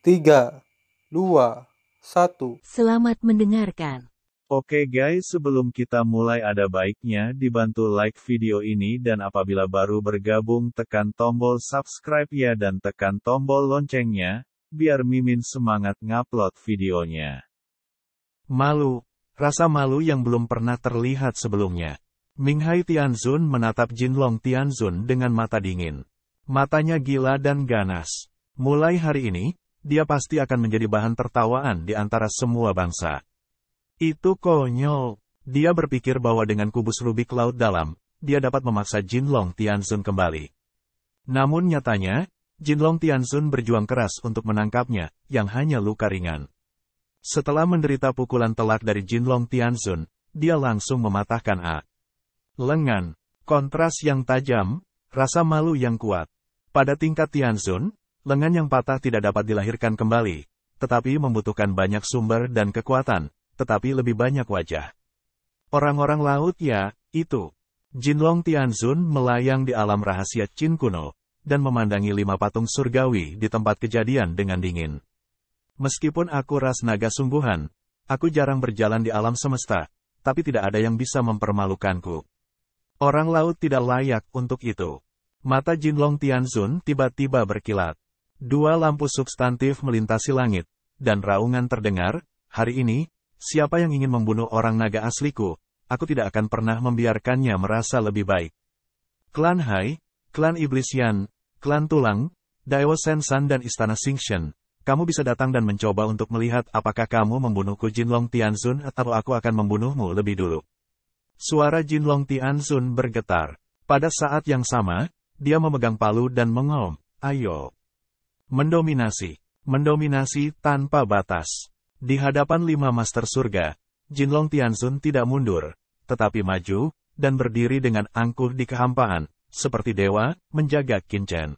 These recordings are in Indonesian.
3, 2, 1. Selamat mendengarkan. Oke guys, sebelum kita mulai ada baiknya dibantu like video ini dan apabila baru bergabung tekan tombol subscribe ya dan tekan tombol loncengnya, biar Mimin semangat ngupload videonya. Malu, rasa malu yang belum pernah terlihat sebelumnya. Minghai Tianzun menatap Jinlong Tianzun dengan mata dingin. Matanya gila dan ganas. Mulai hari ini, dia pasti akan menjadi bahan tertawaan di antara semua bangsa. Itu konyol. Dia berpikir bahwa dengan kubus rubik laut dalam, dia dapat memaksa Jinlong Tianzun kembali. Namun nyatanya, Jinlong Tianzun berjuang keras untuk menangkapnya, yang hanya luka ringan. Setelah menderita pukulan telak dari Jinlong Tianzun, dia langsung mematahkan lengan. Kontras yang tajam, rasa malu yang kuat. Pada tingkat Tianzun, lengan yang patah tidak dapat dilahirkan kembali, tetapi membutuhkan banyak sumber dan kekuatan, tetapi lebih banyak wajah. Orang-orang laut ya, itu. Jinlong Tianzun melayang di alam rahasia Qin kuno, dan memandangi 5 patung surgawi di tempat kejadian dengan dingin. Meskipun aku ras naga sungguhan, aku jarang berjalan di alam semesta, tapi tidak ada yang bisa mempermalukanku. Orang laut tidak layak untuk itu. Mata Jinlong Tianzun tiba-tiba berkilat. 2 lampu substantif melintasi langit, dan raungan terdengar, hari ini, siapa yang ingin membunuh orang naga asliku, aku tidak akan pernah membiarkannya merasa lebih baik. Klan Hai, Klan Iblis Yan, Klan Tulang, Daewo Sensan dan Istana Xingshen, kamu bisa datang dan mencoba untuk melihat apakah kamu membunuhku Jinlong Tianzun atau aku akan membunuhmu lebih dulu. Suara Jinlong Tianzun bergetar. Pada saat yang sama, dia memegang palu dan mengom, ayo. Mendominasi. Mendominasi tanpa batas. Di hadapan 5 master surga, Jinlong Tianzun tidak mundur, tetapi maju, dan berdiri dengan angkuh di kehampaan, seperti dewa, menjaga Qin Chen.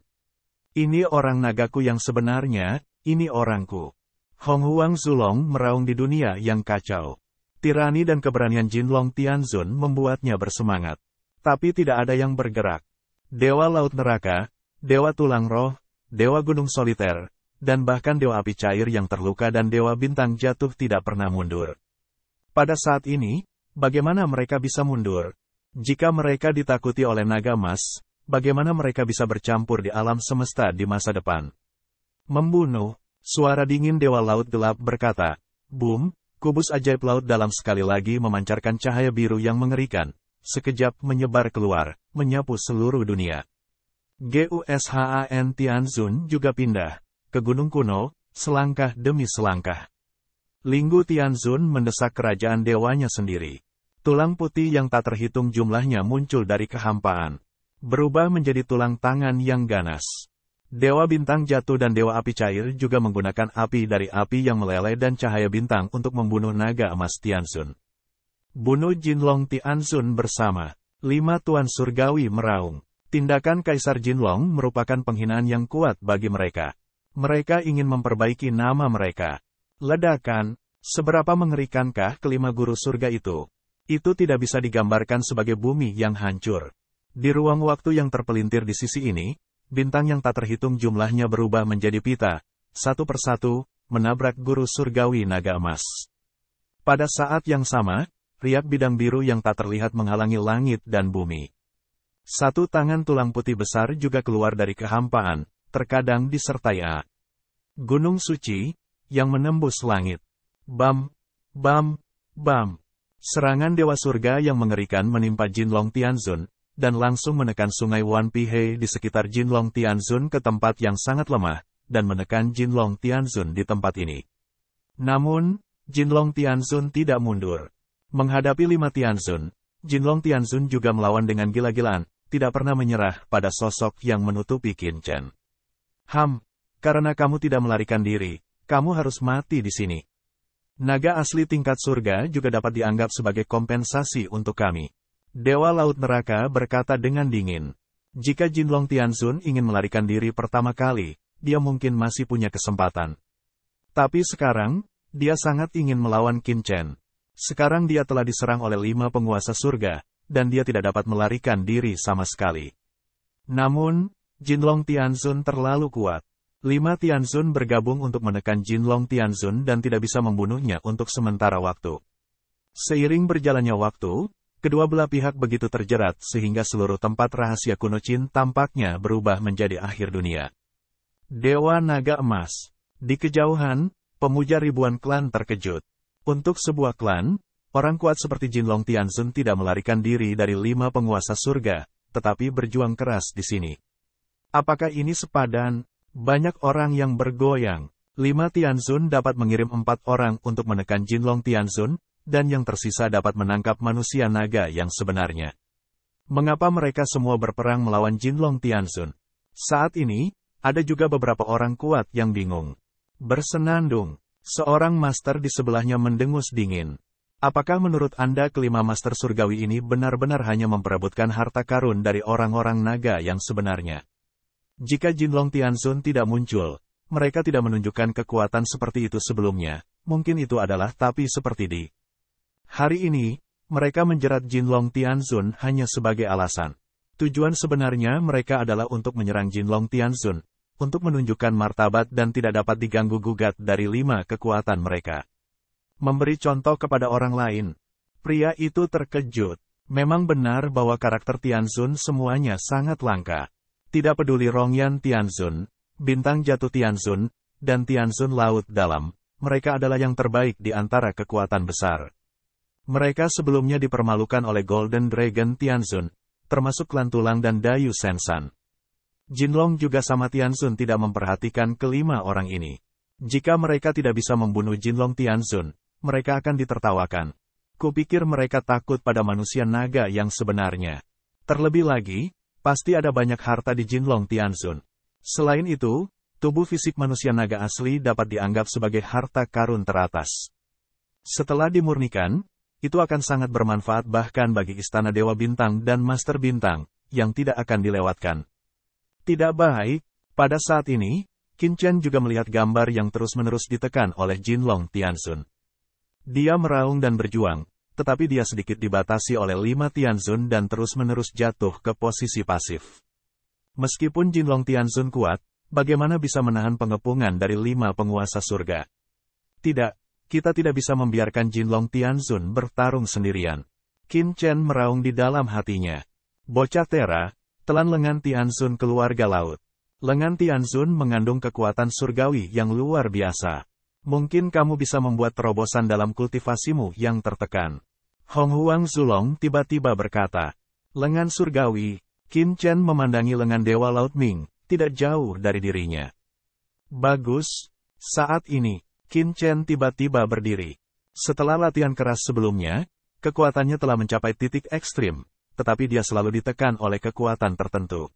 Ini orang nagaku yang sebenarnya, ini orangku. Hong Huang Zulong meraung di dunia yang kacau. Tirani dan keberanian Jinlong Tianzun membuatnya bersemangat. Tapi tidak ada yang bergerak. Dewa Laut Neraka, Dewa Tulang Roh, Dewa Gunung Soliter, dan bahkan Dewa Api Cair yang terluka dan Dewa Bintang Jatuh tidak pernah mundur. Pada saat ini, bagaimana mereka bisa mundur? Jika mereka ditakuti oleh naga emas, bagaimana mereka bisa bercampur di alam semesta di masa depan? Membunuh, suara dingin Dewa Laut Gelap berkata, boom, kubus ajaib laut dalam sekali lagi memancarkan cahaya biru yang mengerikan, sekejap menyebar keluar, menyapu seluruh dunia. Gushan Tianzun juga pindah ke gunung kuno, selangkah demi selangkah. Linggu Tianzun mendesak kerajaan dewanya sendiri. Tulang putih yang tak terhitung jumlahnya muncul dari kehampaan, berubah menjadi tulang tangan yang ganas. Dewa Bintang Jatuh dan Dewa Api Cair juga menggunakan api dari api yang meleleh dan cahaya bintang untuk membunuh naga emas Tianzun. Bunuh Jinlong Tianzun bersama 5 tuan surgawi meraung. Tindakan Kaisar Jinlong merupakan penghinaan yang kuat bagi mereka. Mereka ingin memperbaiki nama mereka. Ledakan, seberapa mengerikankah kelima guru surga itu? Itu tidak bisa digambarkan sebagai bumi yang hancur. Di ruang waktu yang terpelintir di sisi ini, bintang yang tak terhitung jumlahnya berubah menjadi pita, satu persatu, menabrak guru surgawi naga emas. Pada saat yang sama, riak bidang biru yang tak terlihat menghalangi langit dan bumi. 1 tangan tulang putih besar juga keluar dari kehampaan, terkadang disertai Gunung Suci, yang menembus langit. Bam, bam, bam. Serangan Dewa Surga yang mengerikan menimpa Jinlong Tianzun, dan langsung menekan sungai Wan Pihei di sekitar Jinlong Tianzun ke tempat yang sangat lemah, dan menekan Jinlong Tianzun di tempat ini. Namun, Jinlong Tianzun tidak mundur. Menghadapi 5 Tianzun, Jinlong Tianzun juga melawan dengan gila-gilaan, tidak pernah menyerah pada sosok yang menutupi Qin Chen. Karena kamu tidak melarikan diri, kamu harus mati di sini. Naga asli tingkat surga juga dapat dianggap sebagai kompensasi untuk kami. Dewa Laut Neraka berkata dengan dingin. Jika Jinlong Tianzun ingin melarikan diri pertama kali, dia mungkin masih punya kesempatan. Tapi sekarang, dia sangat ingin melawan Qin Chen. Sekarang dia telah diserang oleh 5 penguasa surga, dan dia tidak dapat melarikan diri sama sekali. Namun, Jinlong Tianzun terlalu kuat. 5 Tianzun bergabung untuk menekan Jinlong Tianzun dan tidak bisa membunuhnya untuk sementara waktu. Seiring berjalannya waktu, kedua belah pihak begitu terjerat sehingga seluruh tempat rahasia kuno Qin tampaknya berubah menjadi akhir dunia. Dewa Naga Emas. Di kejauhan, pemuja ribuan klan terkejut. Untuk sebuah klan, orang kuat seperti Jinlong Tianzun tidak melarikan diri dari 5 penguasa surga, tetapi berjuang keras di sini. Apakah ini sepadan? Banyak orang yang bergoyang. 5 Tianzun dapat mengirim 4 orang untuk menekan Jinlong Tianzun, dan yang tersisa dapat menangkap manusia naga yang sebenarnya. Mengapa mereka semua berperang melawan Jinlong Tianzun? Saat ini, ada juga beberapa orang kuat yang bingung. Bersenandung. Seorang master di sebelahnya mendengus dingin. Apakah menurut Anda kelima master surgawi ini benar-benar hanya memperebutkan harta karun dari orang-orang naga yang sebenarnya? Jika Jinlong Tianzun tidak muncul, mereka tidak menunjukkan kekuatan seperti itu sebelumnya. Mungkin itu adalah tapi seperti di hari ini, mereka menjerat Jinlong Tianzun hanya sebagai alasan. Tujuan sebenarnya mereka adalah untuk menyerang Jinlong Tianzun, untuk menunjukkan martabat dan tidak dapat diganggu-gugat dari 5 kekuatan mereka. Memberi contoh kepada orang lain. Pria itu terkejut. Memang benar bahwa karakter Tianzun semuanya sangat langka. Tidak peduli Rongyan Tianzun, Bintang Jatuh Tianzun, dan Tianzun Laut Dalam, mereka adalah yang terbaik di antara kekuatan besar. Mereka sebelumnya dipermalukan oleh Golden Dragon Tianzun, termasuk klan Tulang dan Dayu Sensan. Jinlong juga sama Tianzun tidak memperhatikan kelima orang ini. Jika mereka tidak bisa membunuh Jinlong Tianzun, mereka akan ditertawakan. Kupikir mereka takut pada manusia naga yang sebenarnya. Terlebih lagi, pasti ada banyak harta di Jinlong Tianzun. Selain itu, tubuh fisik manusia naga asli dapat dianggap sebagai harta karun teratas. Setelah dimurnikan, itu akan sangat bermanfaat bahkan bagi Istana Dewa Bintang dan Master Bintang, yang tidak akan dilewatkan. Tidak baik, pada saat ini, Qin Chen juga melihat gambar yang terus-menerus ditekan oleh Jinlong Tianzun. Dia meraung dan berjuang, tetapi dia sedikit dibatasi oleh 5 Tianzun dan terus-menerus jatuh ke posisi pasif. Meskipun Jinlong Tianzun kuat, bagaimana bisa menahan pengepungan dari 5 penguasa surga? Tidak, kita tidak bisa membiarkan Jinlong Tianzun bertarung sendirian. Qin Chen meraung di dalam hatinya. Bocah Tera, telan lengan Tianzun keluarga laut. Lengan Tianzun mengandung kekuatan surgawi yang luar biasa. Mungkin kamu bisa membuat terobosan dalam kultivasimu yang tertekan. Hong Huang Zulong tiba-tiba berkata. Lengan surgawi. Qin Chen memandangi lengan Dewa Laut Ming, tidak jauh dari dirinya. Bagus. Saat ini, Qin Chen tiba-tiba berdiri. Setelah latihan keras sebelumnya, kekuatannya telah mencapai titik ekstrim, tetapi dia selalu ditekan oleh kekuatan tertentu.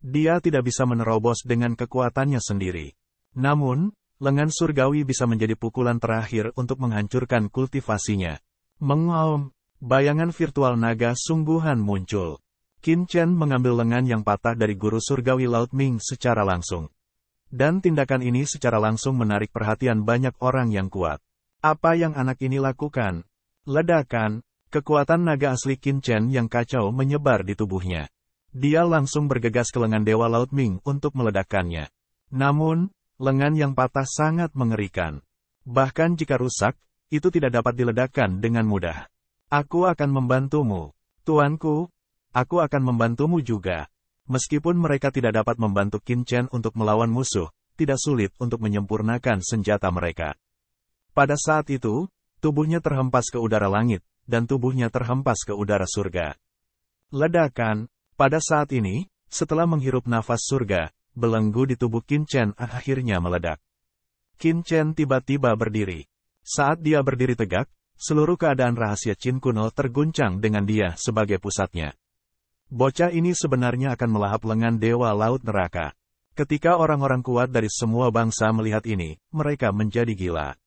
Dia tidak bisa menerobos dengan kekuatannya sendiri. Namun, lengan surgawi bisa menjadi pukulan terakhir untuk menghancurkan kultivasinya. Mengaum, bayangan virtual naga sungguhan muncul. Qin Chen mengambil lengan yang patah dari guru surgawi Laut Ming secara langsung. Dan tindakan ini secara langsung menarik perhatian banyak orang yang kuat. Apa yang anak ini lakukan? Ledakan, kekuatan naga asli Qin Chen yang kacau menyebar di tubuhnya. Dia langsung bergegas ke lengan Dewa Laut Ming untuk meledakkannya. Namun, lengan yang patah sangat mengerikan. Bahkan jika rusak, itu tidak dapat diledakkan dengan mudah. Aku akan membantumu. Tuanku, aku akan membantumu juga. Meskipun mereka tidak dapat membantu Qin Chen untuk melawan musuh, tidak sulit untuk menyempurnakan senjata mereka. Pada saat itu, tubuhnya terhempas ke udara langit, dan tubuhnya terhempas ke udara surga. Ledakan, pada saat ini, setelah menghirup nafas surga, belenggu di tubuh Qin Chen akhirnya meledak. Qin Chen tiba-tiba berdiri. Saat dia berdiri tegak, seluruh keadaan rahasia Qin kuno terguncang dengan dia sebagai pusatnya. Bocah ini sebenarnya akan melahap lengan Dewa Laut Neraka. Ketika orang-orang kuat dari semua bangsa melihat ini, mereka menjadi gila.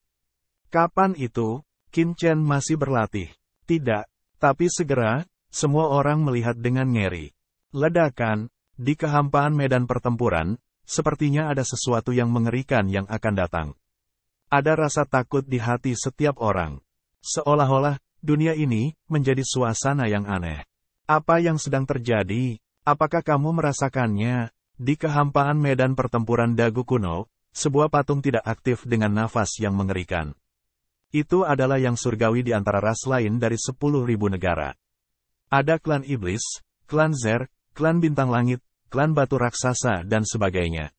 Kapan itu? Qin Chen masih berlatih. Tidak, tapi segera, semua orang melihat dengan ngeri. Ledakan. Di kehampaan medan pertempuran, sepertinya ada sesuatu yang mengerikan yang akan datang. Ada rasa takut di hati setiap orang. Seolah-olah, dunia ini menjadi suasana yang aneh. Apa yang sedang terjadi? Apakah kamu merasakannya? Di kehampaan medan pertempuran Dagu kuno, sebuah patung tidak aktif dengan nafas yang mengerikan. Itu adalah yang surgawi di antara ras lain dari 10.000 negara. Ada klan iblis, klan Zer, klan bintang langit, klan batu raksasa dan sebagainya.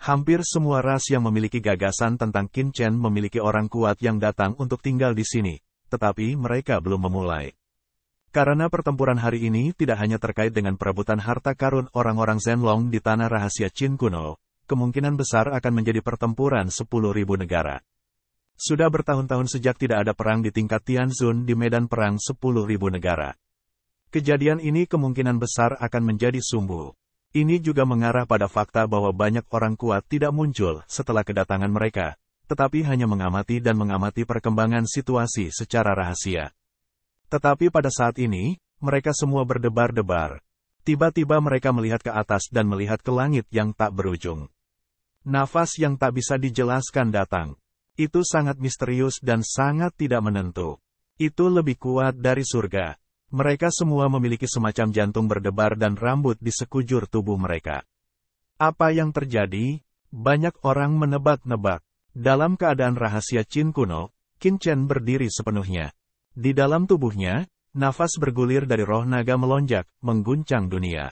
Hampir semua ras yang memiliki gagasan tentang Qin Chen memiliki orang kuat yang datang untuk tinggal di sini, tetapi mereka belum memulai. Karena pertempuran hari ini tidak hanya terkait dengan perebutan harta karun orang-orang Zenlong di tanah rahasia Qin kuno, kemungkinan besar akan menjadi pertempuran 10.000 negara. Sudah bertahun-tahun sejak tidak ada perang di tingkat Tianzun di medan perang 10.000 negara. Kejadian ini kemungkinan besar akan menjadi sumbu. Ini juga mengarah pada fakta bahwa banyak orang kuat tidak muncul setelah kedatangan mereka, tetapi hanya mengamati dan mengamati perkembangan situasi secara rahasia. Tetapi pada saat ini, mereka semua berdebar-debar. Tiba-tiba mereka melihat ke atas dan melihat ke langit yang tak berujung. Nafas yang tak bisa dijelaskan datang. Itu sangat misterius dan sangat tidak menentu. Itu lebih kuat dari surga. Mereka semua memiliki semacam jantung berdebar dan rambut di sekujur tubuh mereka. Apa yang terjadi? Banyak orang menebak-nebak. Dalam keadaan rahasia Qin kuno, Qin Chen berdiri sepenuhnya. Di dalam tubuhnya, nafas bergulir dari roh naga melonjak, mengguncang dunia.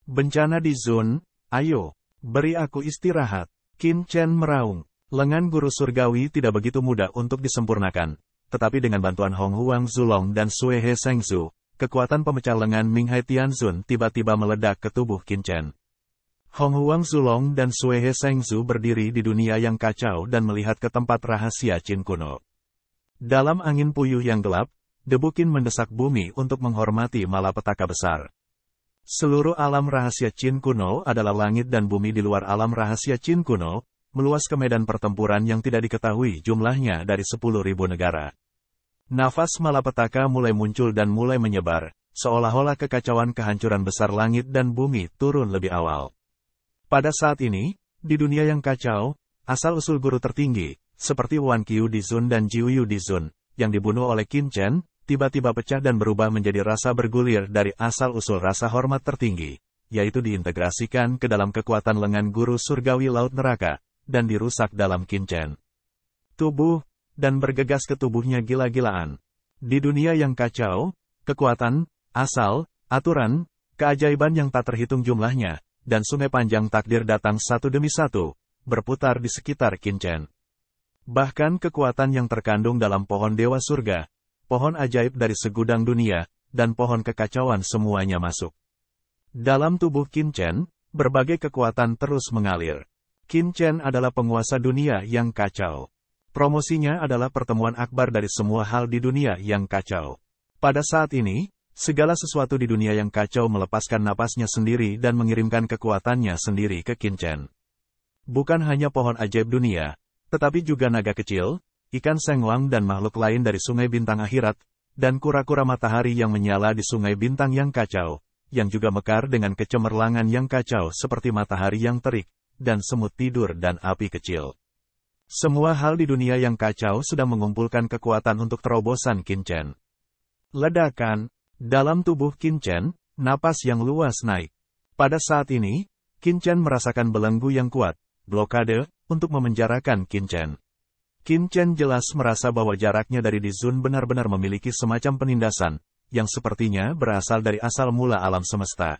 Bencana di Zun, ayo, beri aku istirahat. Qin Chen meraung. Lengan guru surgawi tidak begitu mudah untuk disempurnakan, tetapi dengan bantuan Hong Huang Zulong dan Sui He Shengzu, kekuatan pemecah lengan Ming Hai Tianzun tiba-tiba meledak ke tubuh Qin Chen. Hong Huang Zulong dan Sui He Shengzu berdiri di dunia yang kacau dan melihat ke tempat rahasia Qin kuno. Dalam angin puyuh yang gelap, debu Qin mendesak bumi untuk menghormati malapetaka besar. Seluruh alam rahasia Qin kuno adalah langit dan bumi di luar alam rahasia Qin kuno, meluas ke medan pertempuran yang tidak diketahui jumlahnya dari 10.000 negara. Nafas malapetaka mulai muncul dan mulai menyebar, seolah-olah kekacauan kehancuran besar langit dan bumi turun lebih awal. Pada saat ini, di dunia yang kacau, asal-usul guru tertinggi, seperti Wan Qiu di Zun dan Jiu Yu di Zun, yang dibunuh oleh Qin Chen, tiba-tiba pecah dan berubah menjadi rasa bergulir dari asal-usul rasa hormat tertinggi, yaitu diintegrasikan ke dalam kekuatan lengan guru surgawi laut neraka, dan dirusak dalam Qin Chen. Tubuh, dan bergegas ke tubuhnya gila-gilaan. Di dunia yang kacau, kekuatan, asal, aturan, keajaiban yang tak terhitung jumlahnya, dan sungai panjang takdir datang satu demi satu, berputar di sekitar Qin Chen. Bahkan kekuatan yang terkandung dalam pohon dewa surga, pohon ajaib dari segudang dunia, dan pohon kekacauan semuanya masuk. Dalam tubuh Qin Chen, berbagai kekuatan terus mengalir. Qin Chen adalah penguasa dunia yang kacau. Promosinya adalah pertemuan akbar dari semua hal di dunia yang kacau. Pada saat ini, segala sesuatu di dunia yang kacau melepaskan napasnya sendiri dan mengirimkan kekuatannya sendiri ke Qin Chen. Bukan hanya pohon ajaib dunia, tetapi juga naga kecil, ikan sengwang dan makhluk lain dari sungai bintang akhirat, dan kura-kura matahari yang menyala di sungai bintang yang kacau, yang juga mekar dengan kecemerlangan yang kacau seperti matahari yang terik, dan semut tidur dan api kecil. Semua hal di dunia yang kacau sedang mengumpulkan kekuatan untuk terobosan Qin Chen. Ledakan, dalam tubuh Qin Chen, napas yang luas naik. Pada saat ini, Qin Chen merasakan belenggu yang kuat, blokade, untuk memenjarakan Qin Chen. Qin Chen jelas merasa bahwa jaraknya dari Di Zun benar-benar memiliki semacam penindasan, yang sepertinya berasal dari asal mula alam semesta.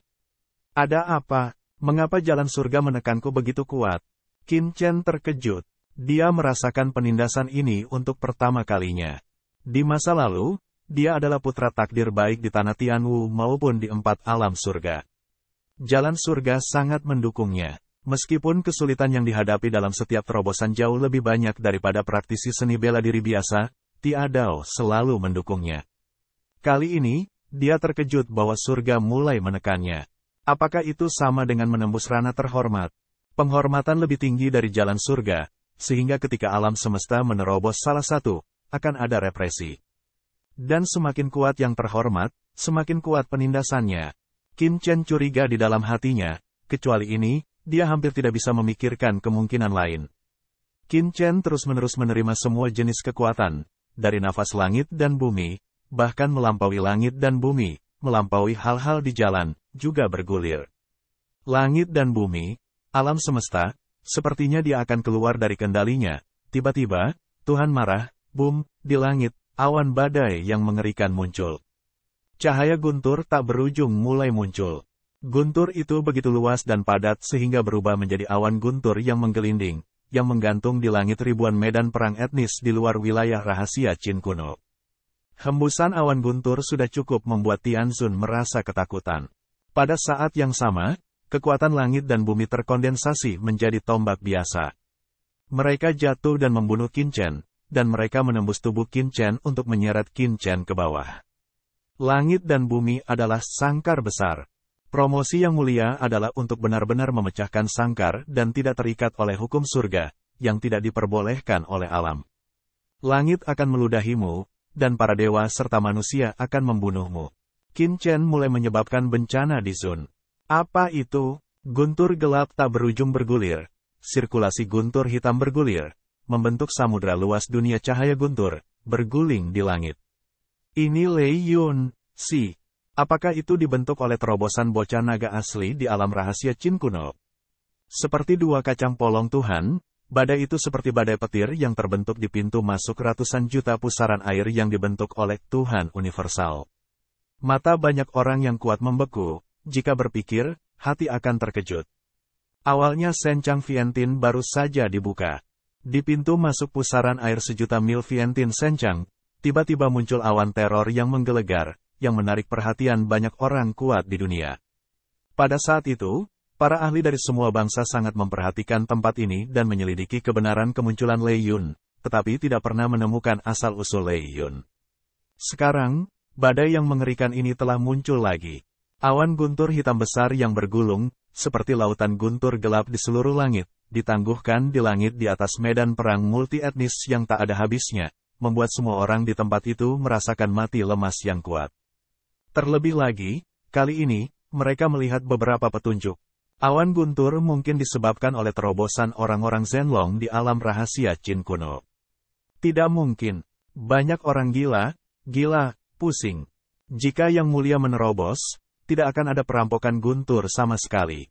Ada apa? Mengapa jalan surga menekanku begitu kuat? Qin Chen terkejut. Dia merasakan penindasan ini untuk pertama kalinya. Di masa lalu, dia adalah putra takdir baik di tanah Tianwu maupun di 4 alam surga. Jalan surga sangat mendukungnya. Meskipun kesulitan yang dihadapi dalam setiap terobosan jauh lebih banyak daripada praktisi seni bela diri biasa, Tiadao selalu mendukungnya. Kali ini, dia terkejut bahwa surga mulai menekannya. Apakah itu sama dengan menembus ranah terhormat? Penghormatan lebih tinggi dari jalan surga, sehingga ketika alam semesta menerobos salah satu, akan ada represi. Dan semakin kuat yang terhormat, semakin kuat penindasannya. Qin Chen curiga di dalam hatinya, kecuali ini, dia hampir tidak bisa memikirkan kemungkinan lain. Qin Chen terus-menerus menerima semua jenis kekuatan, dari nafas langit dan bumi, bahkan melampaui langit dan bumi, melampaui hal-hal di jalan, juga bergulir. Langit dan bumi, alam semesta, sepertinya dia akan keluar dari kendalinya. Tiba-tiba, Tuhan marah, boom, di langit, awan badai yang mengerikan muncul. Cahaya guntur tak berujung mulai muncul. Guntur itu begitu luas dan padat sehingga berubah menjadi awan guntur yang menggelinding, yang menggantung di langit ribuan medan perang etnis di luar wilayah rahasia Qin kuno. Hembusan awan guntur sudah cukup membuat Tianzun merasa ketakutan. Pada saat yang sama, kekuatan langit dan bumi terkondensasi menjadi tombak biasa. Mereka jatuh dan membunuh Qin Chen, dan mereka menembus tubuh Qin Chen untuk menyeret Qin Chen ke bawah. Langit dan bumi adalah sangkar besar. Promosi yang mulia adalah untuk benar-benar memecahkan sangkar dan tidak terikat oleh hukum surga, yang tidak diperbolehkan oleh alam. Langit akan meludahimu, dan para dewa serta manusia akan membunuhmu. Qin Chen mulai menyebabkan bencana di Zun. Apa itu? Guntur gelap tak berujung bergulir. Sirkulasi guntur hitam bergulir, membentuk samudra luas dunia cahaya guntur, berguling di langit. Ini Lei Yun, Si. Apakah itu dibentuk oleh terobosan bocah naga asli di alam rahasia Qin kuno? Seperti dua kacang polong Tuhan, badai itu seperti badai petir yang terbentuk di pintu masuk ratusan juta pusaran air yang dibentuk oleh Tuhan universal. Mata banyak orang yang kuat membeku. Jika berpikir, hati akan terkejut. Awalnya Senchang Vientin baru saja dibuka. Di pintu masuk pusaran air sejuta mil Vientin Senchang, tiba-tiba muncul awan teror yang menggelegar, yang menarik perhatian banyak orang kuat di dunia. Pada saat itu, para ahli dari semua bangsa sangat memperhatikan tempat ini dan menyelidiki kebenaran kemunculan Lei Yun, tetapi tidak pernah menemukan asal-usul Lei Yun. Sekarang, badai yang mengerikan ini telah muncul lagi. Awan guntur hitam besar yang bergulung, seperti lautan guntur gelap di seluruh langit, ditangguhkan di langit di atas medan perang multi-etnis yang tak ada habisnya, membuat semua orang di tempat itu merasakan mati lemas yang kuat. Terlebih lagi, kali ini, mereka melihat beberapa petunjuk. Awan guntur mungkin disebabkan oleh terobosan orang-orang Zenlong di alam rahasia Qin kuno. Tidak mungkin. Banyak orang gila, pusing. Jika Yang Mulia menerobos, tidak akan ada perampokan guntur sama sekali.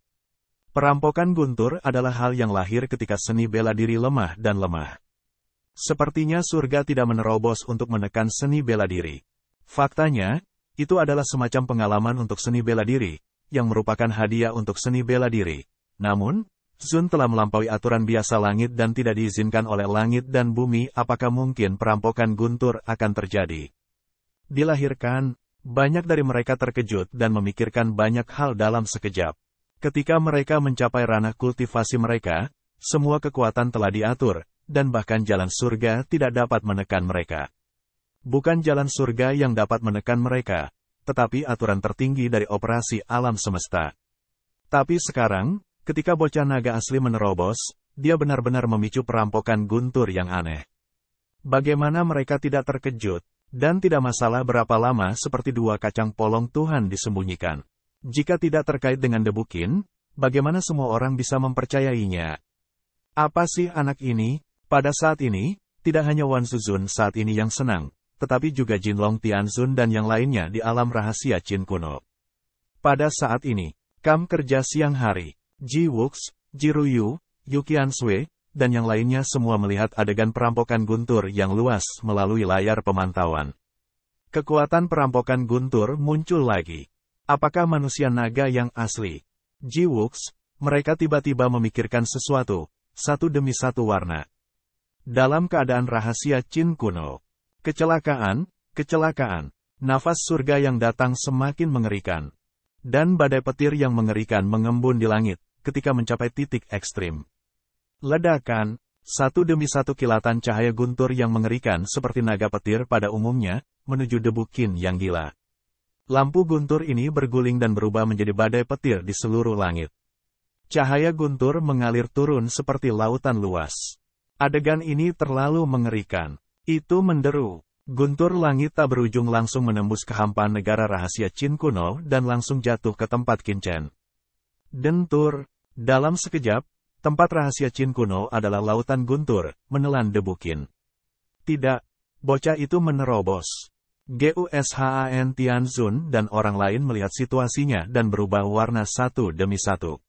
Perampokan guntur adalah hal yang lahir ketika seni bela diri lemah dan lemah. Sepertinya surga tidak menerobos untuk menekan seni bela diri. Faktanya, itu adalah semacam pengalaman untuk seni bela diri, yang merupakan hadiah untuk seni bela diri. Namun, Zun telah melampaui aturan biasa langit dan tidak diizinkan oleh langit dan bumi. Apakah mungkin perampokan guntur akan terjadi? Dilahirkan, banyak dari mereka terkejut dan memikirkan banyak hal dalam sekejap. Ketika mereka mencapai ranah kultivasi mereka, semua kekuatan telah diatur, dan bahkan jalan surga tidak dapat menekan mereka. Bukan jalan surga yang dapat menekan mereka, tetapi aturan tertinggi dari operasi alam semesta. Tapi sekarang, ketika bocah naga asli menerobos, dia benar-benar memicu perampokan guntur yang aneh. Bagaimana mereka tidak terkejut? Dan tidak masalah berapa lama seperti dua kacang polong Tuhan disembunyikan. Jika tidak terkait dengan debu Qin, bagaimana semua orang bisa mempercayainya? Apa sih anak ini? Pada saat ini, tidak hanya Wan Zuzun saat ini yang senang, tetapi juga Jinlong Tianzun dan yang lainnya di alam rahasia Qin kuno. Pada saat ini, Kam kerja siang hari, Ji Wux, Ji Ruyu, Yu Qiansui, dan yang lainnya semua melihat adegan perampokan guntur yang luas melalui layar pemantauan. Kekuatan perampokan guntur muncul lagi. Apakah manusia naga yang asli? Ji Wux, mereka tiba-tiba memikirkan sesuatu, satu demi satu warna. Dalam keadaan rahasia Qin kuno. Kecelakaan, nafas surga yang datang semakin mengerikan. Dan badai petir yang mengerikan mengembun di langit, ketika mencapai titik ekstrim. Ledakan, satu demi satu kilatan cahaya guntur yang mengerikan seperti naga petir pada umumnya, menuju debu Qin yang gila. Lampu guntur ini berguling dan berubah menjadi badai petir di seluruh langit. Cahaya guntur mengalir turun seperti lautan luas. Adegan ini terlalu mengerikan. Itu menderu. Guntur langit tak berujung langsung menembus kehampaan negara rahasia Qin kuno dan langsung jatuh ke tempat Qin Chen. Dentur. Dalam sekejap, tempat rahasia Qin kuno adalah lautan guntur, menelan debu Qin. Tidak, bocah itu menerobos. Gushan Tianzun dan orang lain melihat situasinya dan berubah warna satu demi satu.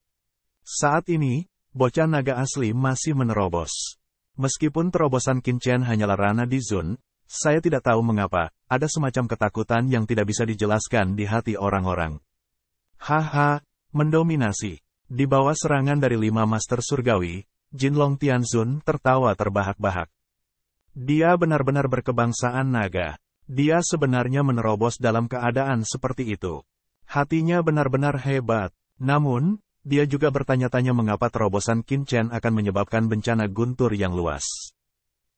Saat ini, bocah naga asli masih menerobos. Meskipun terobosan Qin Chen hanyalah ranah di Zun, saya tidak tahu mengapa, ada semacam ketakutan yang tidak bisa dijelaskan di hati orang-orang. Haha, mendominasi. Di bawah serangan dari 5 master surgawi, Jinlong Tianzun tertawa terbahak-bahak. Dia benar-benar berkebangsaan naga. Dia sebenarnya menerobos dalam keadaan seperti itu. Hatinya benar-benar hebat. Namun, dia juga bertanya-tanya mengapa terobosan Qin Chen akan menyebabkan bencana guntur yang luas.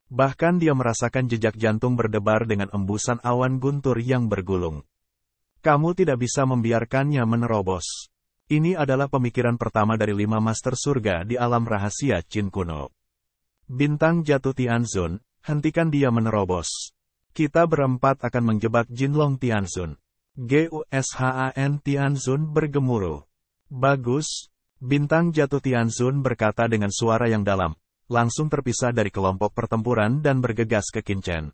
Bahkan dia merasakan jejak jantung berdebar dengan embusan awan guntur yang bergulung. Kamu tidak bisa membiarkannya menerobos. Ini adalah pemikiran pertama dari 5 master surga di alam rahasia Qin kuno. Bintang jatuh Tianzun, hentikan dia menerobos. Kita berempat akan menjebak Jinlong Tianzun. Gushan Tianzun bergemuruh. Bagus, bintang jatuh Tianzun berkata dengan suara yang dalam, langsung terpisah dari kelompok pertempuran dan bergegas ke Qin Chen.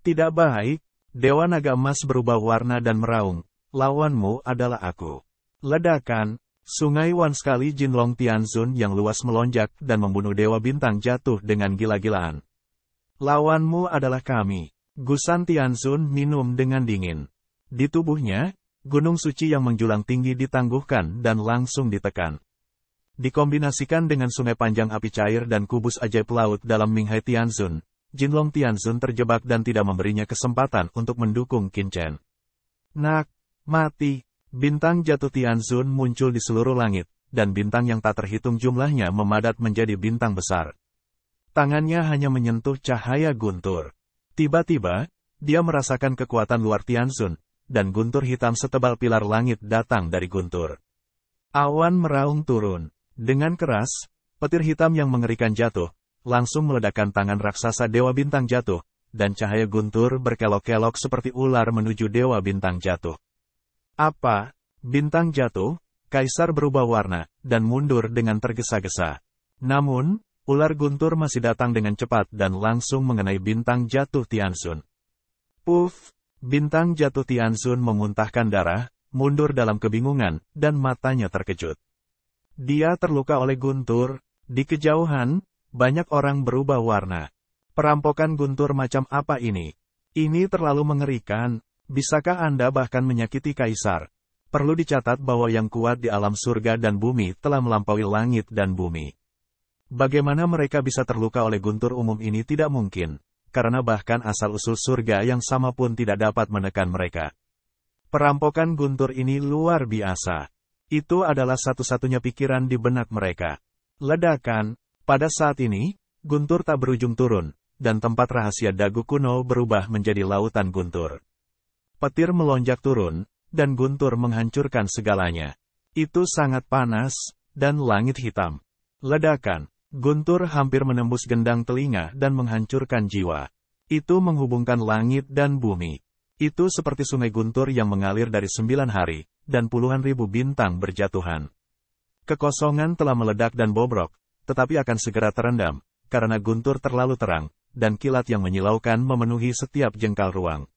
Tidak baik, Dewa Naga Emas berubah warna dan meraung, lawanmu adalah aku. Ledakan, sungai Wan sekali Jinlong Tianzun yang luas melonjak dan membunuh Dewa Bintang jatuh dengan gila-gilaan. Lawanmu adalah kami. Gusan Tianzun minum dengan dingin. Di tubuhnya, gunung suci yang menjulang tinggi ditangguhkan dan langsung ditekan. Dikombinasikan dengan sungai panjang api cair dan kubus ajaib laut dalam Minghai Tianzun, Jinlong Tianzun terjebak dan tidak memberinya kesempatan untuk mendukung Qin Chen. Nak, mati. Bintang jatuh Tianzun muncul di seluruh langit, dan bintang yang tak terhitung jumlahnya memadat menjadi bintang besar. Tangannya hanya menyentuh cahaya guntur. Tiba-tiba, dia merasakan kekuatan luar Tianzun, dan guntur hitam setebal pilar langit datang dari guntur. Awan meraung turun. Dengan keras, petir hitam yang mengerikan jatuh, langsung meledakkan tangan raksasa Dewa Bintang jatuh, dan cahaya guntur berkelok-kelok seperti ular menuju Dewa Bintang jatuh. Apa? Bintang jatuh, Kaisar berubah warna, dan mundur dengan tergesa-gesa. Namun, ular guntur masih datang dengan cepat dan langsung mengenai bintang jatuh Tianzun. Puff! Bintang jatuh Tianzun memuntahkan darah, mundur dalam kebingungan, dan matanya terkejut. Dia terluka oleh guntur. Di kejauhan, banyak orang berubah warna. Perampokan guntur macam apa ini? Ini terlalu mengerikan. Bisakah Anda bahkan menyakiti Kaisar? Perlu dicatat bahwa yang kuat di alam surga dan bumi telah melampaui langit dan bumi. Bagaimana mereka bisa terluka oleh guntur umum ini tidak mungkin, karena bahkan asal-usul surga yang sama pun tidak dapat menekan mereka. Perampokan guntur ini luar biasa. Itu adalah satu-satunya pikiran di benak mereka. Ledakan, pada saat ini, guntur tak berujung turun, dan tempat rahasia dagu kuno berubah menjadi lautan guntur. Petir melonjak turun, dan guntur menghancurkan segalanya. Itu sangat panas, dan langit hitam. Ledakan. Guntur hampir menembus gendang telinga dan menghancurkan jiwa. Itu menghubungkan langit dan bumi. Itu seperti sungai guntur yang mengalir dari 9 hari, dan puluhan ribu bintang berjatuhan. Kekosongan telah meledak dan bobrok, tetapi akan segera terendam, karena guntur terlalu terang, dan kilat yang menyilaukan memenuhi setiap jengkal ruang.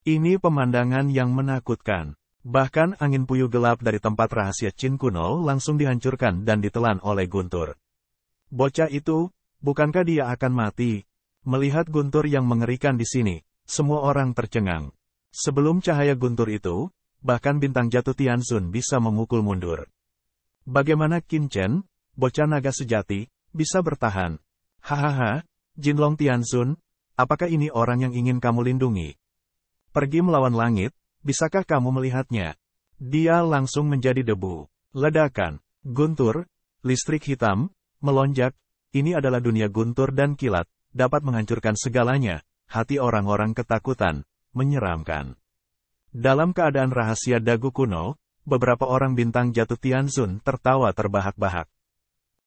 Ini pemandangan yang menakutkan. Bahkan angin puyuh gelap dari tempat rahasia Qin kuno langsung dihancurkan dan ditelan oleh guntur. Bocah itu, bukankah dia akan mati? Melihat guntur yang mengerikan di sini, semua orang tercengang. Sebelum cahaya guntur itu, bahkan bintang jatuh Tianzun bisa memukul mundur. Bagaimana Qin Chen, bocah naga sejati, bisa bertahan? Hahaha, Jinlong Tianzun, apakah ini orang yang ingin kamu lindungi? Pergi melawan langit, bisakah kamu melihatnya? Dia langsung menjadi debu. Ledakan, guntur, listrik hitam, melonjak. Ini adalah dunia guntur dan kilat, dapat menghancurkan segalanya. Hati orang-orang ketakutan, menyeramkan. Dalam keadaan rahasia dagu kuno, beberapa orang bintang jatuh Tianzun tertawa terbahak-bahak.